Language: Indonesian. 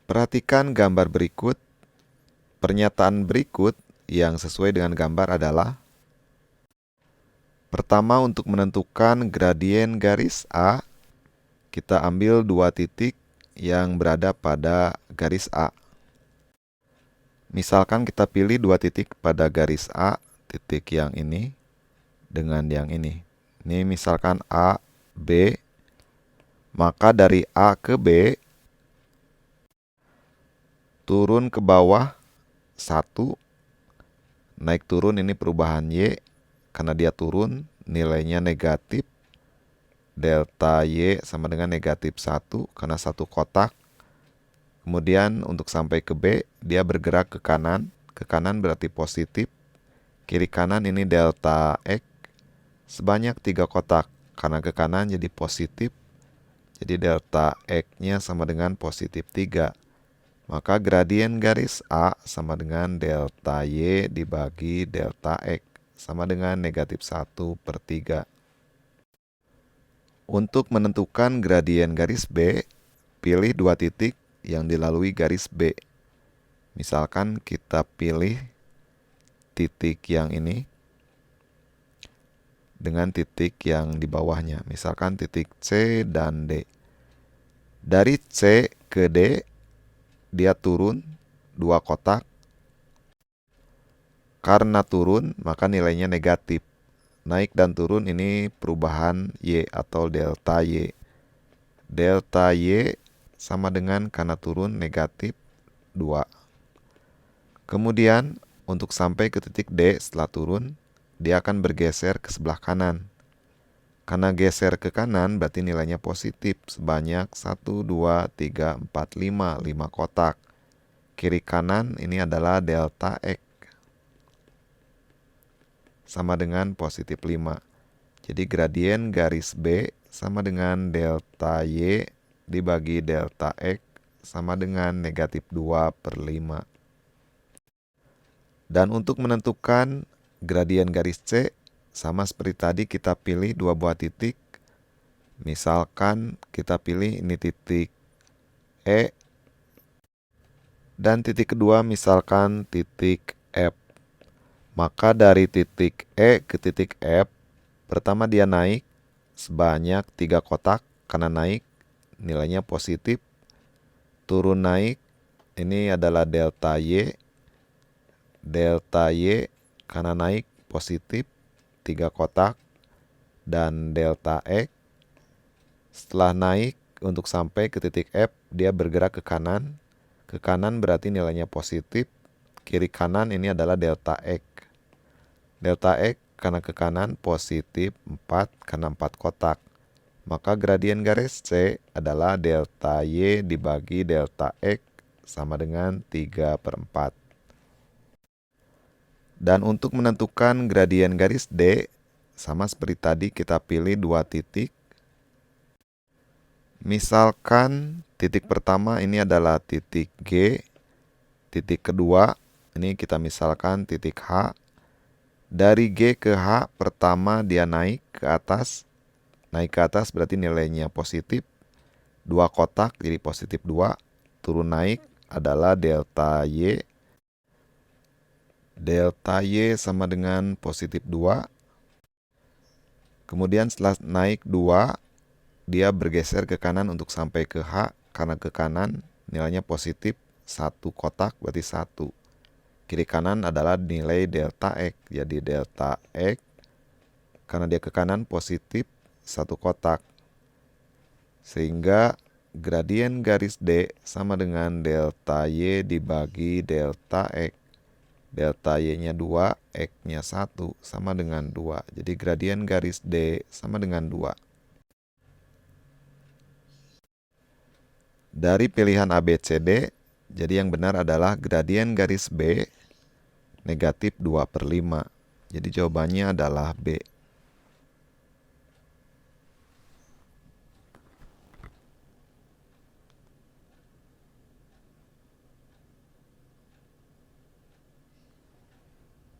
Perhatikan gambar berikut. Pernyataan berikut yang sesuai dengan gambar adalah: pertama, untuk menentukan gradien garis A, kita ambil dua titik yang berada pada garis A. Misalkan kita pilih dua titik pada garis A, titik yang ini dengan yang ini. Ini misalkan A, B, maka dari A ke B, turun ke bawah 1, naik turun ini perubahan Y, karena dia turun nilainya negatif, delta Y sama dengan negatif 1 karena satu kotak. Kemudian untuk sampai ke B, dia bergerak ke kanan berarti positif, kiri kanan ini delta X sebanyak 3 kotak, karena ke kanan jadi positif, jadi delta X-nya sama dengan positif 3. Maka gradien garis A sama dengan delta Y dibagi delta X sama dengan negatif 1/3. Untuk menentukan gradien garis B, pilih dua titik yang dilalui garis B. Misalkan kita pilih titik yang ini dengan titik yang di bawahnya. Misalkan titik C dan D. Dari C ke D, dia turun 2 kotak. Karena turun, maka nilainya negatif. Naik dan turun ini perubahan Y atau delta Y. Delta Y sama dengan karena turun negatif 2. Kemudian untuk sampai ke titik D setelah turun, dia akan bergeser ke sebelah kanan. Karena geser ke kanan berarti nilainya positif sebanyak 1, 2, 3, 4, 5, 5 kotak. Kiri kanan ini adalah delta X sama dengan positif 5. Jadi gradien garis B sama dengan delta Y dibagi delta X sama dengan negatif 2/5. Dan untuk menentukan gradien garis C, sama seperti tadi kita pilih dua buah titik. Misalkan kita pilih ini titik E, dan titik kedua misalkan titik F. Maka dari titik E ke titik F, pertama dia naik sebanyak 3 kotak, karena naik nilainya positif. Turun naik, ini adalah delta Y. Delta Y karena naik positif 3 kotak, dan delta X setelah naik untuk sampai ke titik F, dia bergerak ke kanan. Ke kanan berarti nilainya positif, kiri kanan ini adalah delta X. Delta X karena ke kanan positif 4 karena 4 kotak. Maka gradien garis C adalah delta Y dibagi delta X sama dengan 3/4. Dan untuk menentukan gradien garis D, sama seperti tadi kita pilih dua titik. Misalkan titik pertama ini adalah titik G, titik kedua ini kita misalkan titik H. Dari G ke H, pertama dia naik ke atas. Naik ke atas berarti nilainya positif. 2 kotak jadi positif 2. Turun naik adalah delta Y. Delta Y sama dengan positif 2. Kemudian setelah naik 2, dia bergeser ke kanan untuk sampai ke H. Karena ke kanan nilainya positif 1 kotak berarti 1. Kiri kanan adalah nilai delta X. Jadi delta X karena dia ke kanan positif 1 kotak. Sehingga gradien garis D sama dengan delta Y dibagi delta X. Delta Y-nya 2, X-nya 1 sama dengan 2. Jadi gradien garis D sama dengan 2. Dari pilihan ABCD, jadi yang benar adalah gradien garis B negatif 2/5. Jadi jawabannya adalah B.